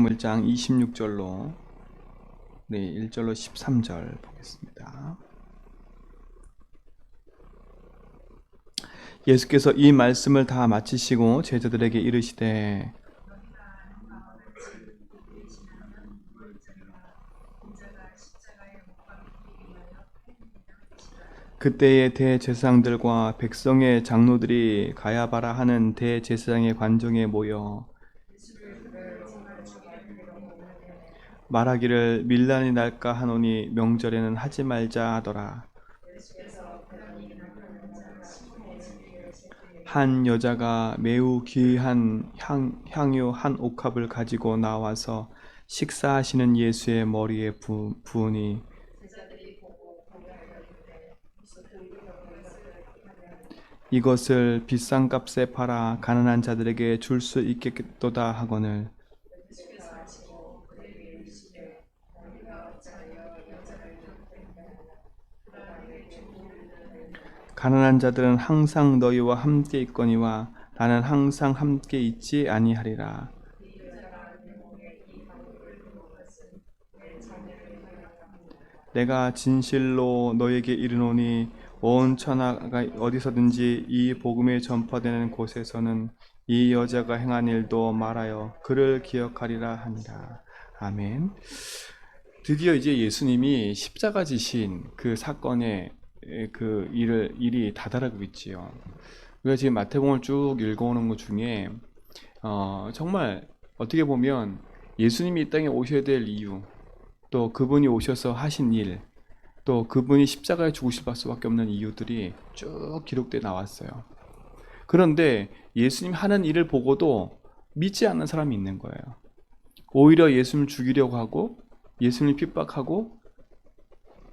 1장 26절로 1절로 13절 보겠습니다. 예수께서 이 말씀을 다 마치시고 제자들에게 이르시되 그때의 대제사장들과 백성의 장로들이 가야바라 하는 대제사장의 관정에 모여 말하기를 밀란이 날까 하노니 명절에는 하지 말자 하더라. 한 여자가 매우 귀한 향유 한 옥합을 가지고 나와서 식사하시는 예수의 머리에 부으니 이것을 비싼 값에 팔아 가난한 자들에게 줄 수 있겠도다 하거늘 가난한 자들은 항상 너희와 함께 있거니와 나는 항상 함께 있지 아니하리라. 내가 진실로 너에게 이르노니 온 천하가 어디서든지 이 복음이 전파되는 곳에서는 이 여자가 행한 일도 말하여 그를 기억하리라 하니라. 아멘. 드디어 이제 예수님이 십자가 지신 그 사건의 그 일이 다다르고 있지요. 우리가 지금 마태복음을 쭉 읽어오는 것 중에 정말 어떻게 보면 예수님이 이 땅에 오셔야 될 이유, 또 그분이 오셔서 하신 일, 또 그분이 십자가에 죽으실 수밖에 없는 이유들이 쭉 기록되어 나왔어요. 그런데 예수님 하는 일을 보고도 믿지 않는 사람이 있는 거예요. 오히려 예수님을 죽이려고 하고 예수님을 핍박하고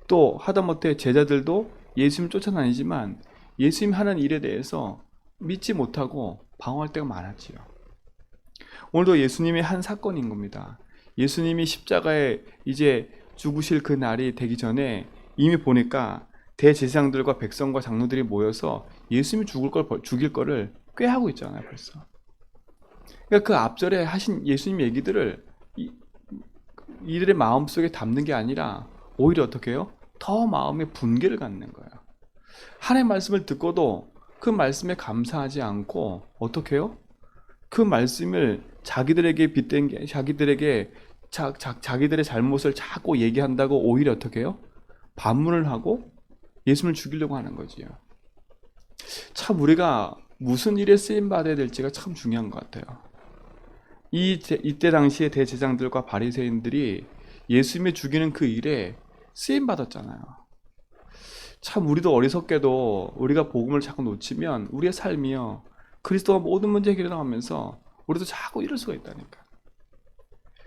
또 하다못해 제자들도 예수님을 쫓아다니지만 예수님 하는 일에 대해서 믿지 못하고 방어할 때가 많았지요. 오늘도 예수님의 한 사건인 겁니다. 예수님이 십자가에 이제 죽으실 그 날이 되기 전에 이미 보니까 대제사장들과 백성과 장로들이 모여서 예수님이 죽일 거를 꾀하고 있잖아요, 벌써. 그러니까 그 앞절에 하신 예수님 얘기들을 이들의 마음속에 담는 게 아니라 오히려 어떻게 해요? 더 마음에 분개를 갖는 거예요. 하나님의 말씀을 듣고도 그 말씀에 감사하지 않고 어떻게 해요? 그 말씀을 자기들에게 빗댄 게 자기들의 잘못을 자꾸 얘기한다고 오히려 어떻게 해요? 반문을 하고 예수님을 죽이려고 하는 거지요. 참 우리가 무슨 일에 쓰임 받아야 될지가 참 중요한 것 같아요. 이때 당시에 대제사장들과 바리새인들이 예수님을 죽이는 그 일에 쓰임 받았잖아요. 참 우리도 어리석게도 우리가 복음을 자꾸 놓치면 우리의 삶이요 그리스도가 모든 문제 해결하면서 우리도 자꾸 이럴 수가 있다니까.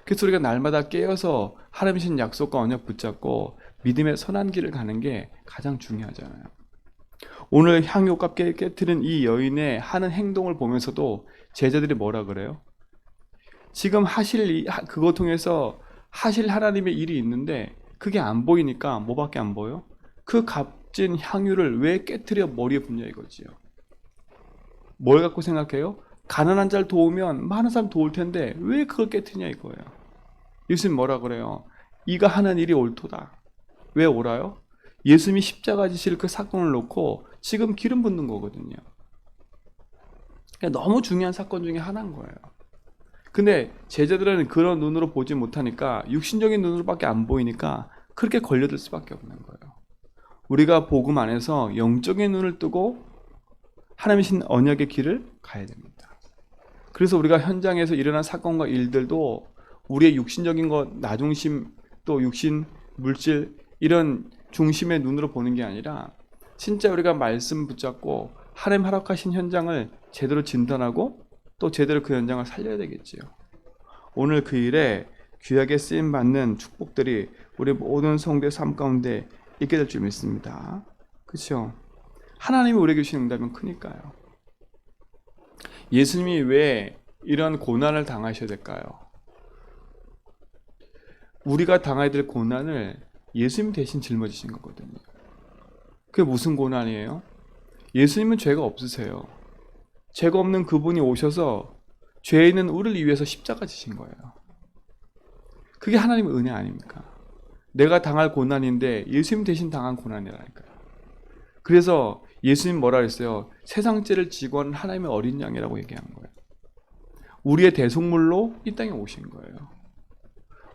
그래서 우리가 날마다 깨어서 하나님의 신 약속과 언약 붙잡고 믿음의 선한 길을 가는 게 가장 중요하잖아요. 오늘 향유옥합 깨트린 이 여인의 하는 행동을 보면서도 제자들이 뭐라 그래요? 지금 그거 통해서 하실 하나님의 일이 있는데 그게 안 보이니까 뭐밖에 안 보여? 그 값진 향유를 왜 깨트려 머리에 붓냐 이거지요. 뭘 갖고 생각해요? 가난한 자를 도우면 많은 사람 도울 텐데 왜 그걸 깨트리냐 이거예요. 예수님 뭐라 그래요? 이가 하는 일이 옳도다. 왜 옳아요? 예수님이 십자가 지실 그 사건을 놓고 지금 기름 붓는 거거든요. 너무 중요한 사건 중에 하나인 거예요. 근데 제자들은 그런 눈으로 보지 못하니까 육신적인 눈으로밖에 안 보이니까 그렇게 걸려들 수밖에 없는 거예요. 우리가 복음 안에서 영적인 눈을 뜨고 하나님의 신 언약의 길을 가야 됩니다. 그래서 우리가 현장에서 일어난 사건과 일들도 우리의 육신적인 것, 나중심, 또 육신, 물질 이런 중심의 눈으로 보는 게 아니라 진짜 우리가 말씀 붙잡고 하나님 허락하신 현장을 제대로 진단하고 또 제대로 그 현장을 살려야 되겠지요. 오늘 그 일에 귀하게 쓰임받는 축복들이 우리 모든 성도의 삶 가운데 있게 될 줄 믿습니다. 그렇죠? 하나님이 우리에게 주신 응답은 크니까요. 예수님이 왜 이런 고난을 당하셔야 될까요? 우리가 당해야 될 고난을 예수님 대신 짊어지신 거거든요. 그게 무슨 고난이에요? 예수님은 죄가 없으세요. 죄가 없는 그분이 오셔서 죄 있는 우리를 위해서 십자가 지신 거예요. 그게 하나님의 은혜 아닙니까? 내가 당할 고난인데 예수님 대신 당한 고난이라니까요. 그래서 예수님 뭐라 그랬어요? 세상 죄를 지고 하는 하나님의 어린 양이라고 얘기한 거예요. 우리의 대속물로 이 땅에 오신 거예요.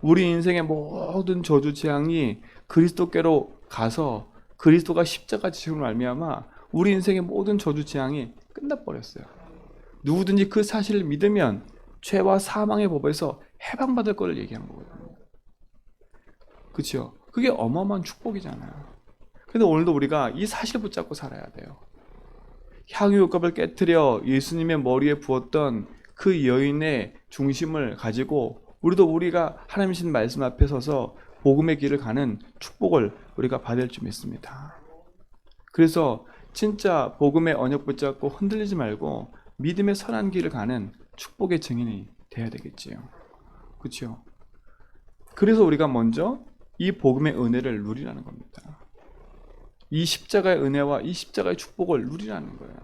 우리 인생의 모든 저주 재앙이 그리스도께로 가서 그리스도가 십자가 지심으로 말미암아 우리 인생의 모든 저주 재앙이 끝나버렸어요. 누구든지 그 사실을 믿으면 죄와 사망의 법에서 해방받을 것을 얘기한 거거든요. 그렇죠? 그게 어마어마한 축복이잖아요. 근데 오늘도 우리가 이 사실을 붙잡고 살아야 돼요. 향유효값을 깨트려 예수님의 머리에 부었던 그 여인의 중심을 가지고 우리가 하나님이신 말씀 앞에 서서 복음의 길을 가는 축복을 우리가 받을 줄 믿습니다. 그래서 진짜 복음의 언약 붙잡고 흔들리지 말고 믿음의 선한 길을 가는 축복의 증인이 돼야 되겠지요. 그렇죠? 그래서 우리가 먼저 이 복음의 은혜를 누리라는 겁니다. 이 십자가의 은혜와 이 십자가의 축복을 누리라는 거예요.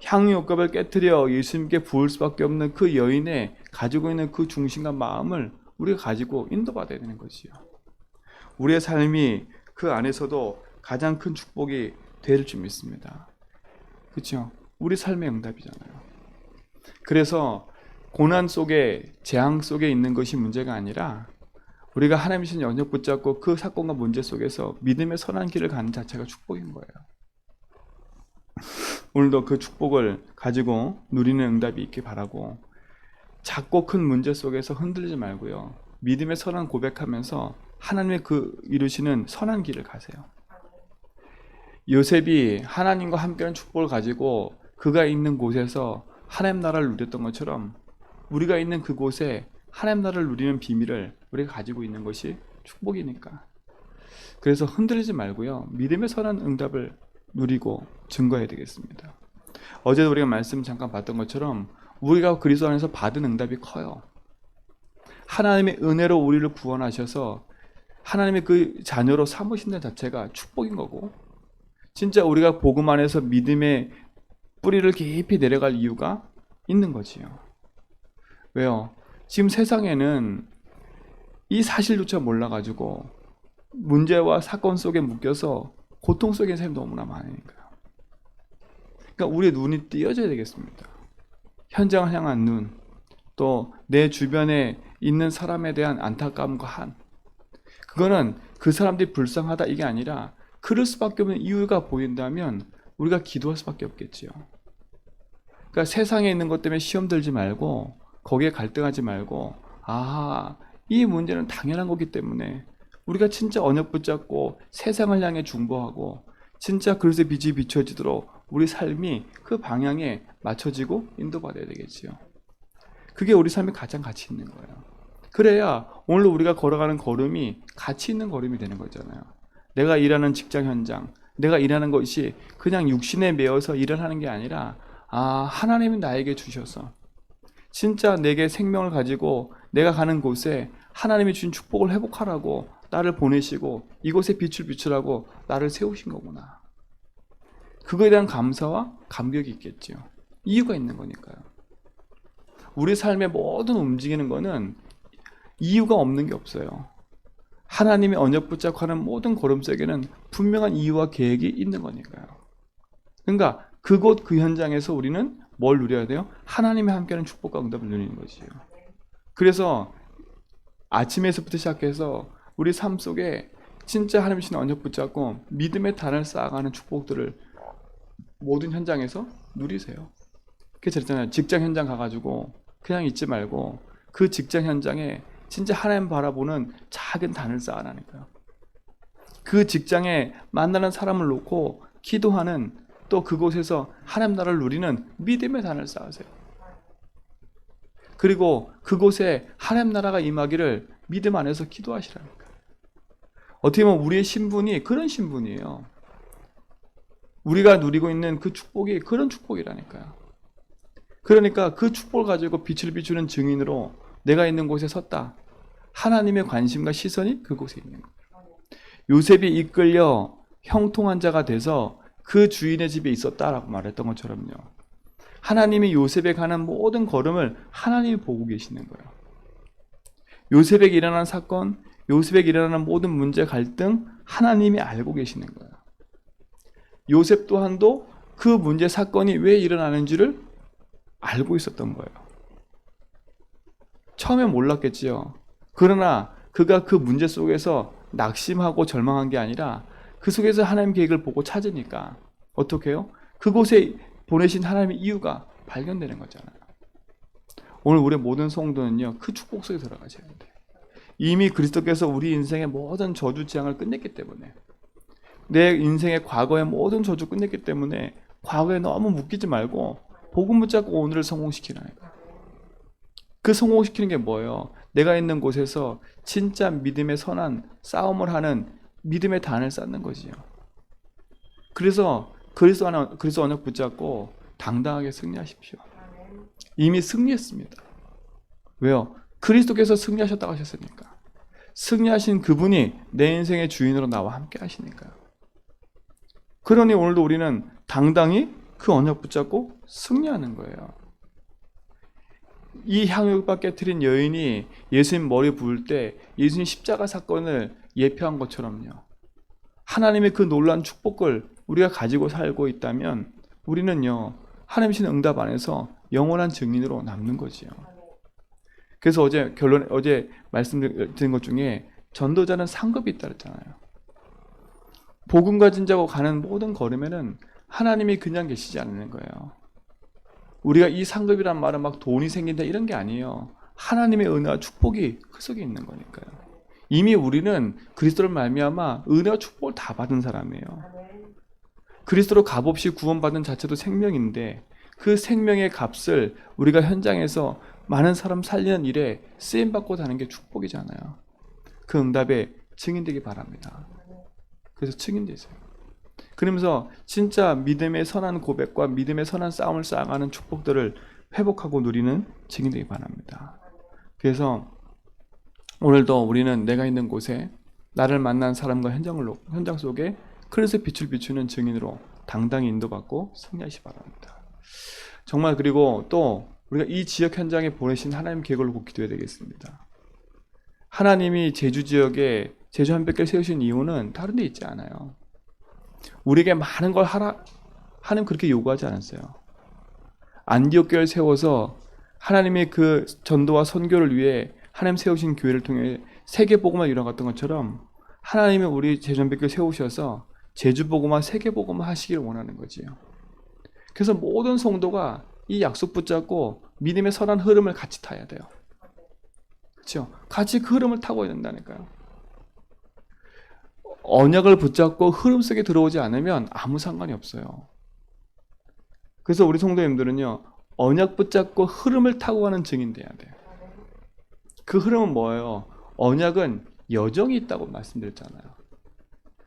향유효값을 깨트려 예수님께 부을 수밖에 없는 그 여인의 가지고 있는 그 중심과 마음을 우리가 가지고 인도받아야 되는 것이요. 우리의 삶이 그 안에서도 가장 큰 축복이 될 줄 믿습니다. 그렇죠? 우리 삶의 응답이잖아요. 그래서 고난 속에 재앙 속에 있는 것이 문제가 아니라 우리가 하나님이신 언약 붙잡고 그 사건과 문제 속에서 믿음의 선한 길을 가는 자체가 축복인 거예요. 오늘도 그 축복을 가지고 누리는 응답이 있길 바라고, 작고 큰 문제 속에서 흔들리지 말고요, 믿음의 선한 고백하면서 하나님의 그 이루시는 선한 길을 가세요. 요셉이 하나님과 함께하는 축복을 가지고 그가 있는 곳에서 하나님 나라를 누렸던 것처럼 우리가 있는 그곳에 하나님 나라를 누리는 비밀을 우리가 가지고 있는 것이 축복이니까. 그래서 흔들리지 말고요, 믿음의 선한 응답을 누리고 증거해야 되겠습니다. 어제도 우리가 말씀 잠깐 봤던 것처럼 우리가 그리스도 안에서 받은 응답이 커요. 하나님의 은혜로 우리를 구원하셔서 하나님의 그 자녀로 삼으신다는 자체가 축복인 거고, 진짜 우리가 복음 안에서 믿음의 뿌리를 깊이 내려갈 이유가 있는 거지요. 왜요? 지금 세상에는 이 사실조차 몰라가지고 문제와 사건 속에 묶여서 고통 속에 있는 사람이 너무나 많으니까요. 그러니까 우리의 눈이 띄어져야 되겠습니다. 현장을 향한 눈, 또 내 주변에 있는 사람에 대한 안타까움과 한, 그거는 그 사람들이 불쌍하다 이게 아니라 그럴 수밖에 없는 이유가 보인다면 우리가 기도할 수밖에 없겠지요. 그러니까 세상에 있는 것 때문에 시험 들지 말고, 거기에 갈등하지 말고, 이 문제는 당연한 거기 때문에 우리가 진짜 언약 붙잡고 세상을 향해 중보하고 진짜 그리스도의 빛이 비춰지도록 우리 삶이 그 방향에 맞춰지고 인도받아야 되겠지요. 그게 우리 삶에 가장 가치 있는 거예요. 그래야 오늘 우리가 걸어가는 걸음이 가치 있는 걸음이 되는 거잖아요. 내가 일하는 직장 현장, 내가 일하는 것이 그냥 육신에 매여서 일을 하는 게 아니라 하나님이 나에게 주셔서 진짜 내게 생명을 가지고 내가 가는 곳에 하나님이 주신 축복을 회복하라고 나를 보내시고 이곳에 빛을 비추라고 나를 세우신 거구나. 그거에 대한 감사와 감격이 있겠죠. 이유가 있는 거니까요. 우리 삶의 모든 움직이는 거는 이유가 없는 게 없어요. 하나님의 언약 붙잡고 하는 모든 걸음 속에는 분명한 이유와 계획이 있는 거니까요. 그러니까 그곳 그 현장에서 우리는 뭘 누려야 돼요? 하나님의 함께하는 축복과 응답을 누리는 것이에요. 그래서 아침에서부터 시작해서 우리 삶 속에 진짜 하나님이신 언약 붙잡고 믿음의 단을 쌓아가는 축복들을 모든 현장에서 누리세요. 그래서 그랬잖아요. 직장 현장 가가지고 그냥 있지 말고 그 직장 현장에 진짜 하나님 바라보는 작은 단을 쌓아라니까요. 그 직장에 만나는 사람을 놓고 기도하는, 또 그곳에서 하나님 나라를 누리는 믿음의 단을 쌓으세요. 그리고 그곳에 하나님 나라가 임하기를 믿음 안에서 기도하시라니까. 어떻게 보면 우리의 신분이 그런 신분이에요. 우리가 누리고 있는 그 축복이 그런 축복이라니까요. 그러니까 그 축복을 가지고 빛을 비추는 증인으로 내가 있는 곳에 섰다. 하나님의 관심과 시선이 그곳에 있는 거예요. 요셉이 이끌려 형통한 자가 돼서 그 주인의 집에 있었다라고 말했던 것처럼요. 하나님이 요셉에 가는 모든 걸음을 하나님이 보고 계시는 거예요. 요셉에게 일어난 사건, 요셉에게 일어나는 모든 문제, 갈등 하나님이 알고 계시는 거예요. 요셉 또한도 그 문제, 사건이 왜 일어나는지를 알고 있었던 거예요. 처음에 몰랐겠지요. 그러나 그가 그 문제 속에서 낙심하고 절망한 게 아니라 그 속에서 하나님 계획을 보고 찾으니까 어떻게 해요? 그곳에 보내신 하나님의 이유가 발견되는 거잖아요. 오늘 우리 모든 성도는요, 그 축복 속에 들어가셔야 돼요. 이미 그리스도께서 우리 인생의 모든 저주 재앙을 끝냈기 때문에, 내 인생의 과거의 모든 저주 끝냈기 때문에 과거에 너무 묶이지 말고 복음 붙잡고 오늘을 성공시키라는 거예요. 그 성공시키는 게 뭐예요? 내가 있는 곳에서 진짜 믿음의 선한 싸움을 하는 믿음의 단을 쌓는 거지요. 그래서 그리스도 언약 붙잡고 당당하게 승리하십시오. 이미 승리했습니다. 왜요? 그리스도께서 승리하셨다고 하셨으니까. 승리하신 그분이 내 인생의 주인으로 나와 함께 하시니까요. 그러니 오늘도 우리는 당당히 그 언약 붙잡고 승리하는 거예요. 이 향유박 깨트린 여인이 예수님 머리 부을 때 예수님 십자가 사건을 예표한 것처럼요. 하나님의 그 놀라운 축복을 우리가 가지고 살고 있다면 우리는요, 하나님 신 응답 안에서 영원한 증인으로 남는 거지요. 그래서 어제 말씀드린 것 중에 전도자는 상급이 있다 그랬잖아요. 복음 가진 자고 가는 모든 걸음에는 하나님이 그냥 계시지 않는 거예요. 우리가 이 상급이란 말은 막 돈이 생긴다 이런 게 아니에요. 하나님의 은혜와 축복이 그 속에 있는 거니까요. 이미 우리는 그리스도를 말미암아 은혜와 축복을 다 받은 사람이에요. 그리스도로 값없이 구원받은 자체도 생명인데 그 생명의 값을 우리가 현장에서 많은 사람 살리는 일에 쓰임받고 사는 게 축복이잖아요. 그 응답에 증인되기 바랍니다. 그래서 증인되세요. 그러면서 진짜 믿음의 선한 고백과 믿음의 선한 싸움을 쌓아가는 축복들을 회복하고 누리는 증인되기 바랍니다. 그래서 오늘도 우리는 내가 있는 곳에 나를 만난 사람과 현장 속에 그래서 빛을 비추는 증인으로 당당히 인도받고 승리하시 바랍니다. 정말 그리고 또 우리가 이 지역 현장에 보내신 하나님 계획을 꼭 기도해야 되겠습니다. 하나님이 제주 지역에 제주 한백교를 세우신 이유는 다른 데 있지 않아요. 우리에게 많은 걸 하라 하나님 그렇게 요구하지 않았어요. 안디옥 교회를 세워서 하나님의 그 전도와 선교를 위해 하나님 세우신 교회를 통해 세계 복음화 일어났던 것처럼 하나님이 우리 제주 한백교를 세우셔서 제주 복음화, 세계 복음화 하시기를 원하는 거지요. 그래서 모든 성도가 이 약속 붙잡고 믿음의 선한 흐름을 같이 타야 돼요. 그렇죠? 같이 그 흐름을 타고 해야 된다니까요. 언약을 붙잡고 흐름 속에 들어오지 않으면 아무 상관이 없어요. 그래서 우리 성도님들은요, 언약 붙잡고 흐름을 타고 가는 증인 돼야 돼요. 그 흐름은 뭐예요? 언약은 여정이 있다고 말씀드렸잖아요.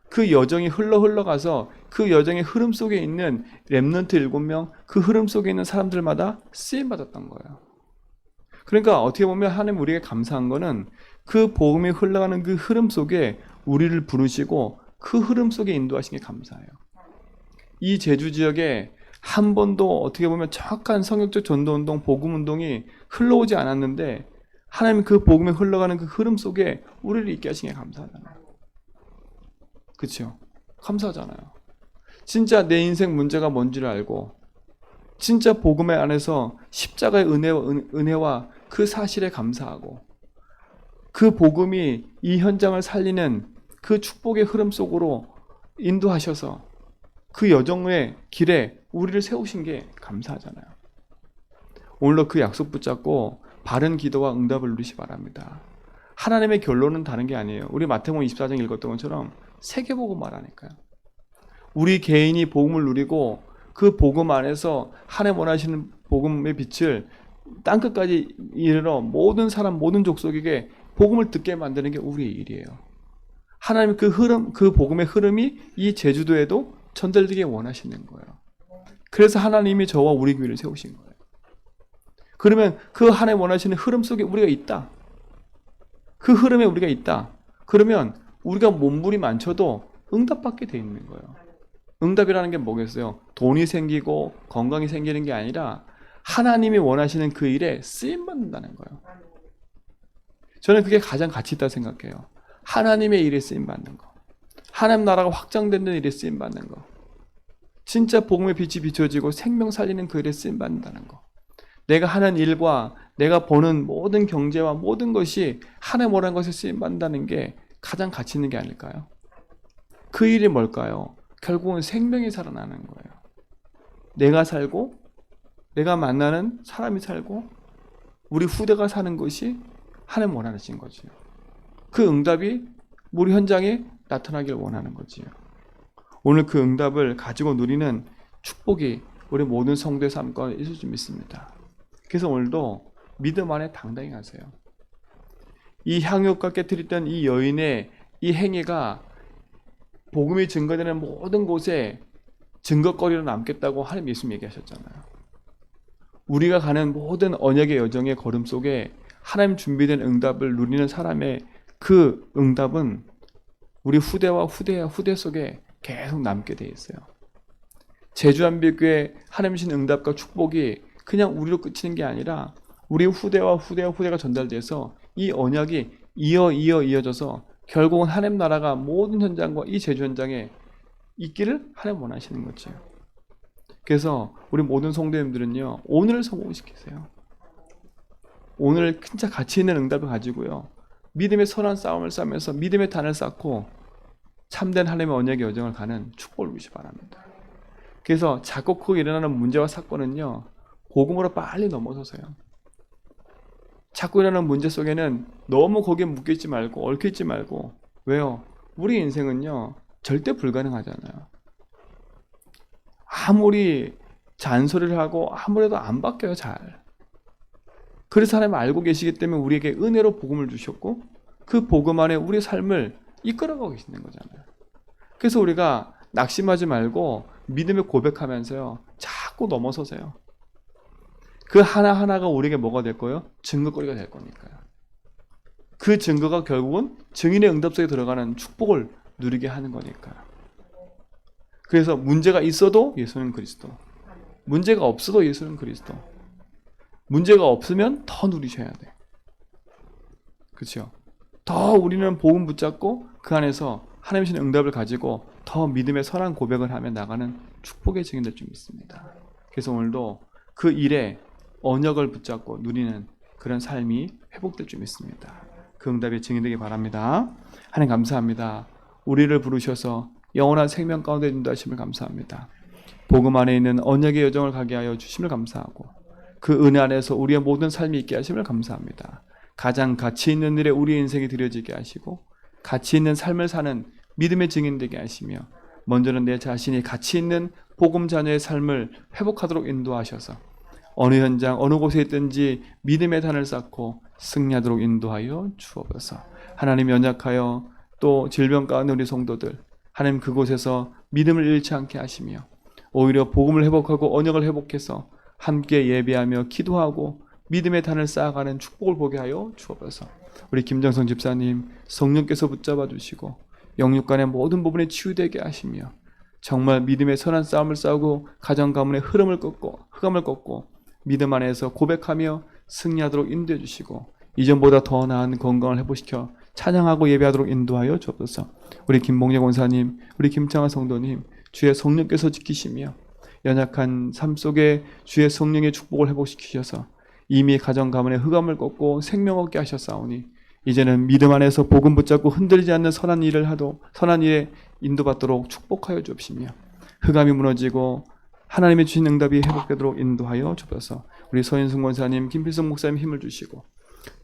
그 여정이 흘러가서 그 여정의 흐름 속에 있는 렘넌트 7명, 그 흐름 속에 있는 사람들마다 쓰임받았던 거예요. 그러니까 어떻게 보면 하나님 우리에게 감사한 거는 그 복음이 흘러가는 그 흐름 속에 우리를 부르시고 그 흐름 속에 인도하신 게 감사해요. 이 제주 지역에 한 번도 어떻게 보면 정확한 성역적 전도운동, 복음운동이 흘러오지 않았는데 하나님 그 복음이 흘러가는 그 흐름 속에 우리를 있게 하신 게 감사하잖아요. 그렇죠? 감사하잖아요. 진짜 내 인생 문제가 뭔지를 알고 진짜 복음의 안에서 십자가의 은혜와 그 사실에 감사하고 그 복음이 이 현장을 살리는 그 축복의 흐름 속으로 인도하셔서 그 여정의 길에 우리를 세우신 게 감사하잖아요. 오늘도 그 약속 붙잡고 바른 기도와 응답을 누리시 바랍니다. 하나님의 결론은 다른 게 아니에요. 우리 마태복음 24장 읽었던 것처럼 세계복음 말하니까요. 우리 개인이 복음을 누리고 그 복음 안에서 하나님 원하시는 복음의 빛을 땅끝까지 이르러 모든 사람, 모든 족속에게 복음을 듣게 만드는 게 우리의 일이에요. 하나님 그 흐름, 그 복음의 흐름이 이 제주도에도 전달되게 원하시는 거예요. 그래서 하나님이 저와 우리 교회를 세우신 거예요. 그러면 그 하나님 원하시는 흐름 속에 우리가 있다. 그 흐름에 우리가 있다. 그러면 우리가 몸부림 안 쳐도 응답받게 돼 있는 거예요. 응답이라는 게 뭐겠어요? 돈이 생기고 건강이 생기는 게 아니라 하나님이 원하시는 그 일에 쓰임받는다는 거예요. 저는 그게 가장 가치 있다고 생각해요. 하나님의 일에 쓰임받는 거, 하나님 나라가 확장되는 일에 쓰임받는 거, 진짜 복음의 빛이 비춰지고 생명 살리는 그 일에 쓰임받는다는 거, 내가 하는 일과 내가 버는 모든 경제와 모든 것이 하나님 원하는 것에 쓰임받는다는 게 가장 가치 있는 게 아닐까요? 그 일이 뭘까요? 결국은 생명이 살아나는 거예요. 내가 살고 내가 만나는 사람이 살고 우리 후대가 사는 것이 하나님 원하신 거지요. 그 응답이 우리 현장에 나타나길 원하는 거지요. 오늘 그 응답을 가지고 누리는 축복이 우리 모든 성도의 삶 가운데 있을 줄 믿습니다. 그래서 오늘도 믿음 안에 당당히 가세요. 이 향유가 깨뜨렸던 이 여인의 이 행위가 복음이 증거되는 모든 곳에 증거거리로 남겠다고 하나님 예수님 얘기하셨잖아요. 우리가 가는 모든 언약의 여정의 걸음 속에 하나님 준비된 응답을 누리는 사람의 그 응답은 우리 후대와 후대 속에 계속 남게 돼 있어요. 제주한빛교회 하나님 신 응답과 축복이 그냥 우리로 그치는 게 아니라 우리 후대와 후대가 전달돼서 이 언약이 이어져서 결국은 하나님 나라가 모든 현장과 이 제주 현장에 있기를 하나님 원하시는 거죠. 그래서 우리 모든 성도님들은요, 오늘을 성공시키세요. 오늘 진짜 가치 있는 응답을 가지고요, 믿음의 선한 싸움을 싸면서 믿음의 단을 쌓고 참된 하나님의 언약의 여정을 가는 축복을 누리시 바랍니다. 그래서 작고 크게 일어나는 문제와 사건은요, 복음으로 빨리 넘어서세요. 자꾸 일어나는 문제 속에는 너무 거기에 묶여있지 말고 얽혀있지 말고. 왜요? 우리 인생은요 절대 불가능하잖아요. 아무리 잔소리를 하고 아무래도 안 바뀌어요. 잘. 그래서 하나님 알고 계시기 때문에 우리에게 은혜로 복음을 주셨고 그 복음 안에 우리의 삶을 이끌어가고 계시는 거잖아요. 그래서 우리가 낙심하지 말고 믿음을 고백하면서요 자꾸 넘어서세요. 그 하나하나가 우리에게 뭐가 될 거예요? 증거거리가 될 거니까요. 그 증거가 결국은 증인의 응답 속에 들어가는 축복을 누리게 하는 거니까요. 그래서 문제가 있어도 예수는 그리스도, 문제가 없어도 예수는 그리스도. 문제가 없으면 더 누리셔야 돼. 그렇죠? 더 우리는 복음 붙잡고 그 안에서 하나님의 응답을 가지고 더 믿음의 선한 고백을 하며 나가는 축복의 증인 될 줄 믿습니다. 그래서 오늘도 그 일에 언약을 붙잡고 누리는 그런 삶이 회복될 줄 믿습니다. 그 응답의 증인 되기 바랍니다. 하나님 감사합니다. 우리를 부르셔서 영원한 생명 가운데 인도하심을 감사합니다. 복음 안에 있는 언약의 여정을 가게 하여 주심을 감사하고 그 은혜 안에서 우리의 모든 삶이 있게 하심을 감사합니다. 가장 가치 있는 일에 우리의 인생이 드려지게 하시고 가치 있는 삶을 사는 믿음의 증인 되게 하시며 먼저는 내 자신이 가치 있는 복음 자녀의 삶을 회복하도록 인도하셔서 어느 현장 어느 곳에 있든지 믿음의 단을 쌓고 승리하도록 인도하여 주옵소서. 하나님 연약하여 또 질병 가운데 우리 성도들 하나님 그곳에서 믿음을 잃지 않게 하시며 오히려 복음을 회복하고 언약을 회복해서 함께 예배하며 기도하고 믿음의 단을 쌓아가는 축복을 보게 하여 주옵소서. 우리 김정성 집사님 성령께서 붙잡아 주시고 영육간의 모든 부분에 치유되게 하시며 정말 믿음의 선한 싸움을 싸우고 가정 가문의 흑암을 꺾고 믿음 안에서 고백하며 승리하도록 인도해 주시고 이전보다 더 나은 건강을 회복시켜 찬양하고 예배하도록 인도하여 주옵소서. 우리 김봉재 권사님, 우리 김창환 성도님 주의 성령께서 지키시며 연약한 삶 속에 주의 성령의 축복을 회복시키셔서 이미 가정 가문의 흑암을 꺾고 생명 얻게 하셨사오니 이제는 믿음 안에서 복음 붙잡고 흔들리지 않는 선한 일에 인도받도록 축복하여 주옵시며 흑암이 무너지고 하나님의 주신 응답이 회복되도록 인도하여 주옵소서. 우리 서인승 권사님, 김필성 목사님 힘을 주시고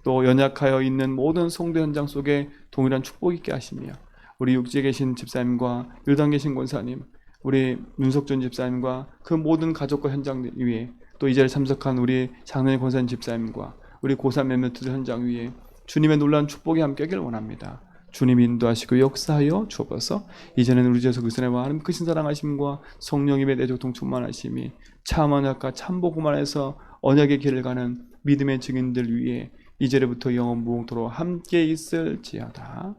또 연약하여 있는 모든 성도 현장 속에 동일한 축복 있게 하시며 우리 육지에 계신 집사님과 유당 계신 권사님, 우리 윤석준 집사님과 그 모든 가족과 현장 위에 또 이 자리에 참석한 우리 장로의 권사님 집사님과 우리 고3 멤버들 현장 위에 주님의 놀라운 축복이 함께하기를 원합니다. 주님이 인도하시고 역사하여 주옵소서. 이제는 우리 주 예수 그리스도의 하나님 크신 사랑하심과 성령님의 내조통 충만하심이 참 언약과 참 복음 안에서 언약의 길을 가는 믿음의 증인들 위에 이제부터 영원 무궁토록 함께 있을지어다.